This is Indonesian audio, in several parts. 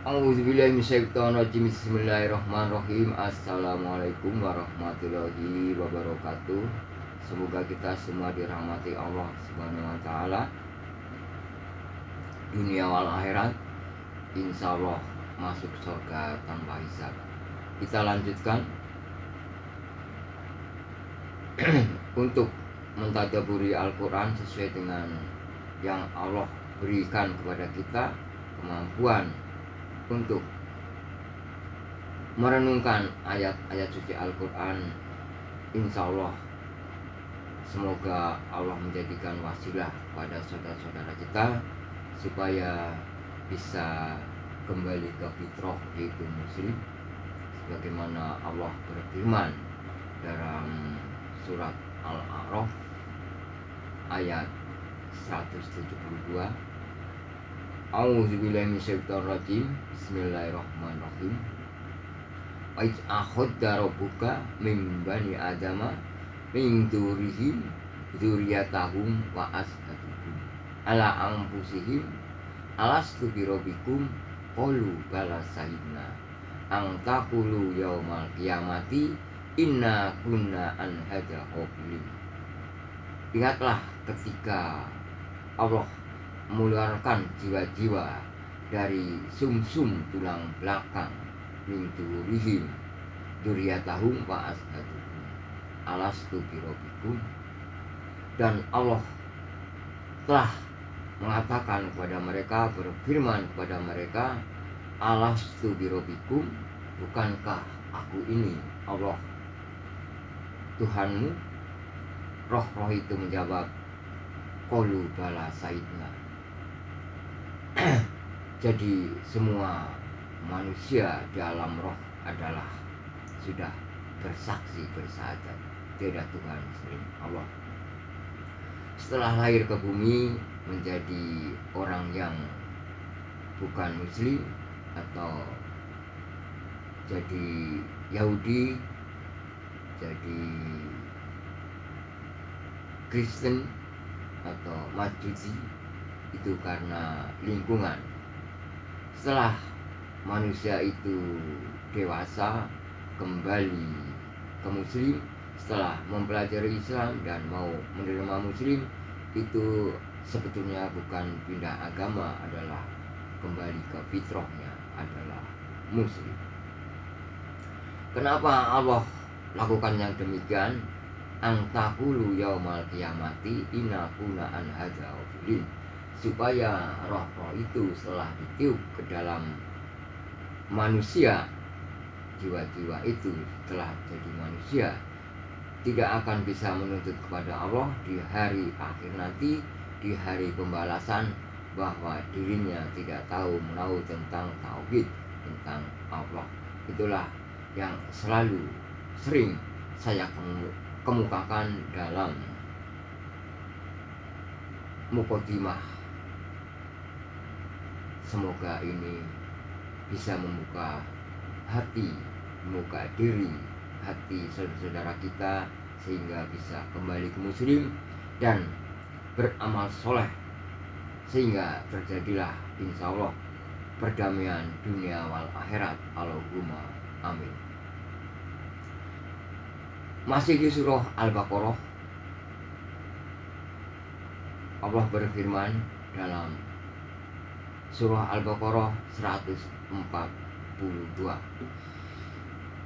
A'udzubillahi minasyaitonirrajim. Bismillahirrahmanirrahim. Assalamualaikum warahmatullahi wabarakatuh. Semoga kita semua dirahmati Allah Subhanahu wa taala, dunia wal akhirat, insya Allah masuk surga tanpa hisab. Kita lanjutkan untuk mentadaburi Al-Quran sesuai dengan yang Allah berikan kepada kita kemampuan untuk merenungkan ayat-ayat suci Al-Quran. Insya Allah semoga Allah menjadikan wasilah pada saudara-saudara kita supaya bisa kembali ke fitrah, yaitu muslim, sebagaimana Allah berfirman dalam surat Al-A'raf ayat 172. A'udzubillahi minasyaitonirrajim. Bismillahirrahmanirrahim. Wa idz akhadha rabbuka min bani adama min dzurriyyahim dzurriyyatahum wa ashhadahum ala anfusihim alastu birabbikum qalu bala shahidna an taqulu yaumal qiyamati inna kunna an hadza ghafilin. Ingatlah ketika Allah mengeluarkan jiwa-jiwa dari sumsum tulang belakang, min dzurriyyahim dzurriyyatahum wa ashhadahum alastu birabbikum, dan Allah telah mengatakan kepada mereka, berfirman kepada mereka, alastu birabbikum, bukankah aku ini Allah Tuhanmu? Roh-roh itu menjawab, qalu bala shahidna. Jadi semua manusia di alam roh adalah sudah bersaksi, bersahadat tidak Tuhan selain Allah. Setelah lahir ke bumi menjadi orang yang bukan muslim atau jadi Yahudi, jadi Kristen atau Majusi, itu karena lingkungan. Setelah manusia itu dewasa, kembali ke muslim, setelah mempelajari Islam dan mau menerima muslim, itu sebetulnya bukan pindah agama, adalah kembali ke fitrahnya, adalah muslim. Kenapa Allah lakukan yang demikian? Antaqulu yaumal qiyamati inna kunna an hadza ghafilin, supaya roh-roh itu setelah ditiup ke dalam manusia, jiwa-jiwa itu telah jadi manusia, tidak akan bisa menuntut kepada Allah di hari akhir nanti, di hari pembalasan, bahwa dirinya tidak tahu menahu tentang tauhid, tentang Allah. Itulah yang selalu sering saya kemukakan dalam muqaddimah. Semoga ini bisa membuka hati, membuka diri, hati saudara-saudara kita, sehingga bisa kembali ke muslim dan beramal soleh, sehingga terjadilah insya Allah perdamaian dunia wal akhirat. Allahumma amin. Masih di surah Al-Baqarah, Allah berfirman dalam surah Al-Baqarah 142.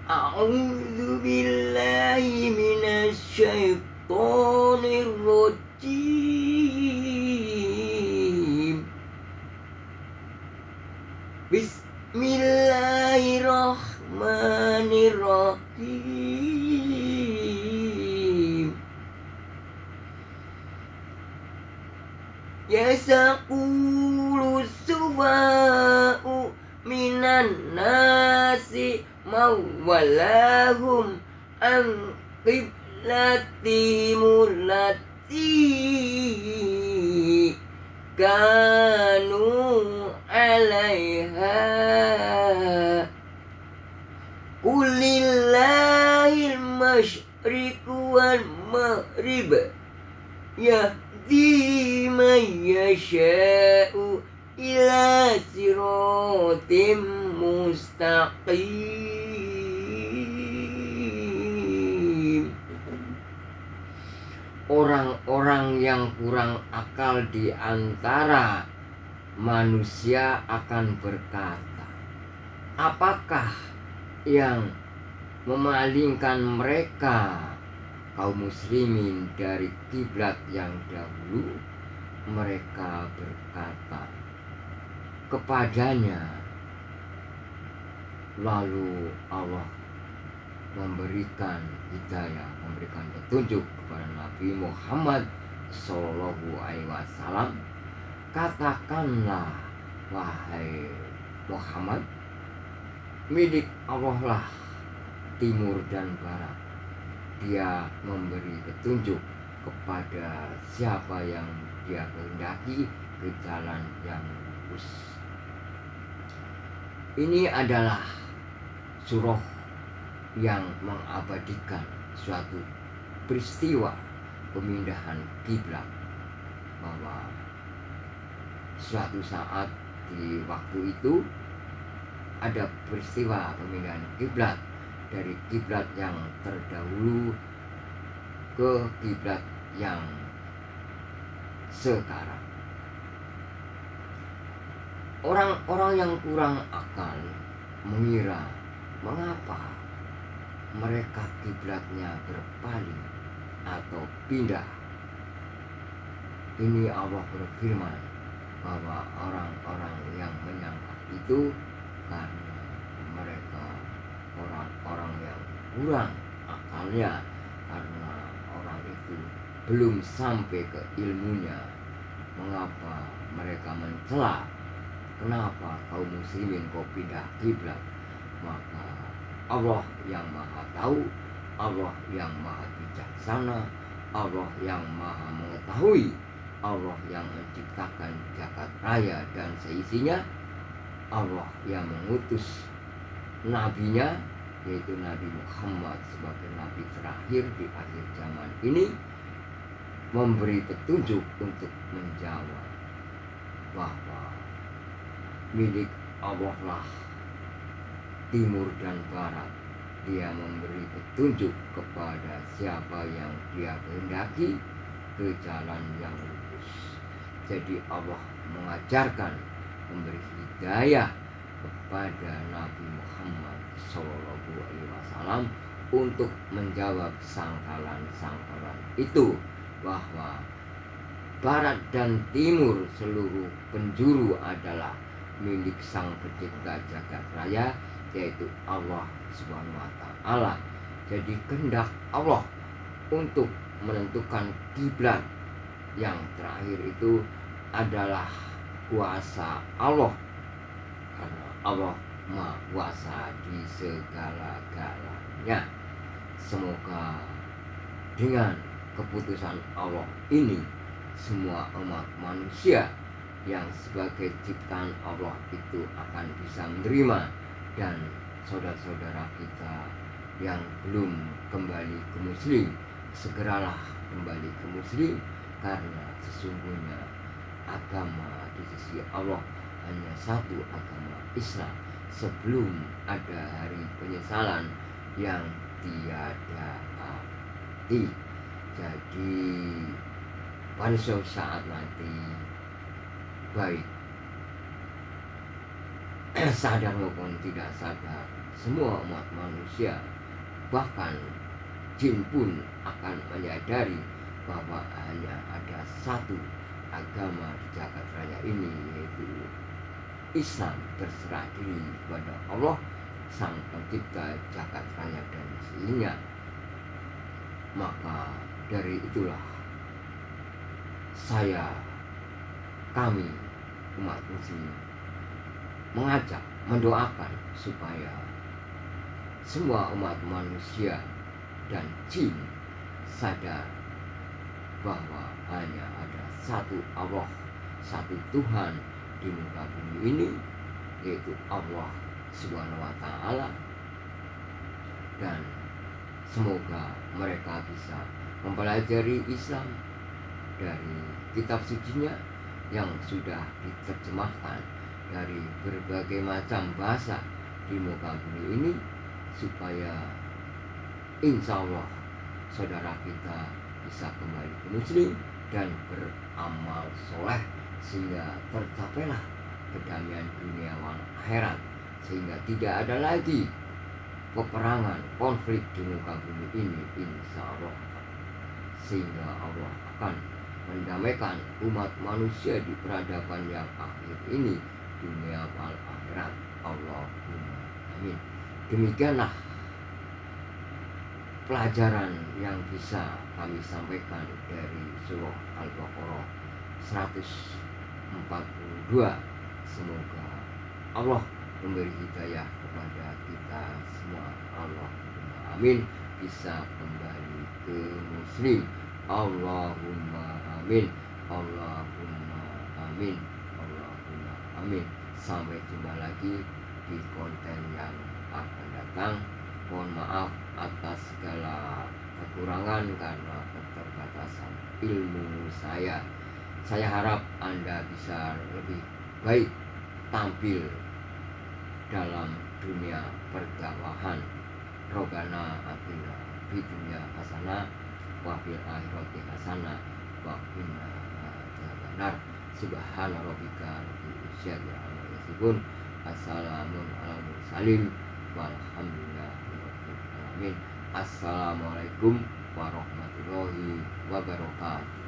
A'udzu billahi minasyaitonir rajim. Bismillahirrahmanirrahim. Yasaqulu sufa'u minan nasi mawwalahum an qiblatihimul lati kanu alaiha qulillahil masyriqu wal maghrib yahdi man yasha'u ila siratim mustaqim. Orang-orang yang kurang akal di antara manusia akan berkata, apakah yang memalingkan mereka kaum muslimin dari kiblat yang dahulu? Mereka berkata kepadanya, lalu Allah memberikan hidayah, memberikan petunjuk kepada Nabi Muhammad Sallallahu Alaihi Wasallam. Katakanlah, wahai Muhammad, milik Allah lah timur dan barat. Dia memberi petunjuk kepada siapa yang dia kehendaki ke jalan yang lurus. Ini adalah surah yang mengabadikan suatu peristiwa pemindahan kiblat, bahwa suatu saat di waktu itu ada peristiwa pemindahan kiblat dari kiblat yang terdahulu ke kiblat yang sekarang. Orang-orang yang kurang akal mengira mengapa mereka kiblatnya berpaling atau pindah. Ini Allah berfirman bahwa orang-orang yang menyangka itu karena mereka orang-orang yang kurang akalnya, karena orang itu belum sampai ke ilmunya. Mengapa mereka mencela, kenapa kaum muslimin kau pindah kiblat? Maka Allah yang maha tahu, Allah yang maha bijaksana, Allah yang maha mengetahui, Allah yang menciptakan jagat raya dan seisinya, Allah yang mengutus nabinya, yaitu Nabi Muhammad sebagai nabi terakhir di akhir zaman ini, memberi petunjuk untuk menjawab bahwa milik Allah lah timur dan barat. Dia memberi petunjuk kepada siapa yang dia kehendaki ke jalan yang lurus. Jadi Allah mengajarkan, memberi hidayah kepada Nabi Muhammad SAW untuk menjawab sangkalan-sangkalan itu, bahwa barat dan timur seluruh penjuru adalah milik Sang Pencipta jagat raya, yaitu Allah Subhanahu wa Ta'ala. Jadi kehendak Allah untuk menentukan kiblat yang terakhir itu adalah kuasa Allah, karena Allah Maha Kuasa di segala-galanya. Semoga dengan keputusan Allah ini, semua umat manusia yang sebagai ciptaan Allah itu akan bisa menerima, dan saudara-saudara kita yang belum kembali ke Muslim, segeralah kembali ke Muslim, karena sesungguhnya agama di sisi Allah hanya satu, agama Islam, sebelum ada hari penyesalan yang tiada arti. Jadi pada suatu saat nanti, baik sadar maupun tidak sadar, semua umat manusia, bahkan jin pun akan menyadari bahwa hanya ada satu agama di jagat raya ini, yaitu Islam, berserah diri kepada Allah Sang Pencipta jagat raya dan isinya. Maka dari itulah kami umat muslim mengajak, mendoakan supaya semua umat manusia dan jin sadar bahwa hanya ada satu Allah, satu Tuhan di muka bumi ini, yaitu Allah Subhanahu wa Ta'ala. Dan semoga mereka bisa mempelajari Islam dari kitab sucinya, yang sudah diterjemahkan dari berbagai macam bahasa di muka bumi ini, supaya insya Allah saudara kita bisa kembali ke Muslim dan beramal soleh, sehingga tercapailah kedamaian dunia dan akhirat, sehingga tidak ada lagi peperangan, konflik di muka bumi ini insya Allah, sehingga Allah akan mendamaikan umat manusia di peradaban yang akhir ini, dunia wal akhirat. Allahumma amin. Demikianlah pelajaran yang bisa kami sampaikan dari surah Al-Baqarah 142. Semoga Allah memberi hidayah kepada kita semua. Allahumma amin. Bisa kembali ke Muslim. Allahumma amin. Allahumma amin. Allahumma amin. Sampai jumpa lagi di konten yang akan datang. Mohon maaf atas segala kekurangan karena keterbatasan ilmu saya. Saya harap Anda bisa lebih baik tampil dalam dunia perdakwahan. Robbana atina fid dunya hasanah wa fil akhirati hasanah wa qina adzabannar. Subhana rabbika rabbil izzati amma yasifun. Assalamun alal mursalin walhamdulillahi rabbil alamin. Assalamualaikum warahmatullahi wabarakatuh.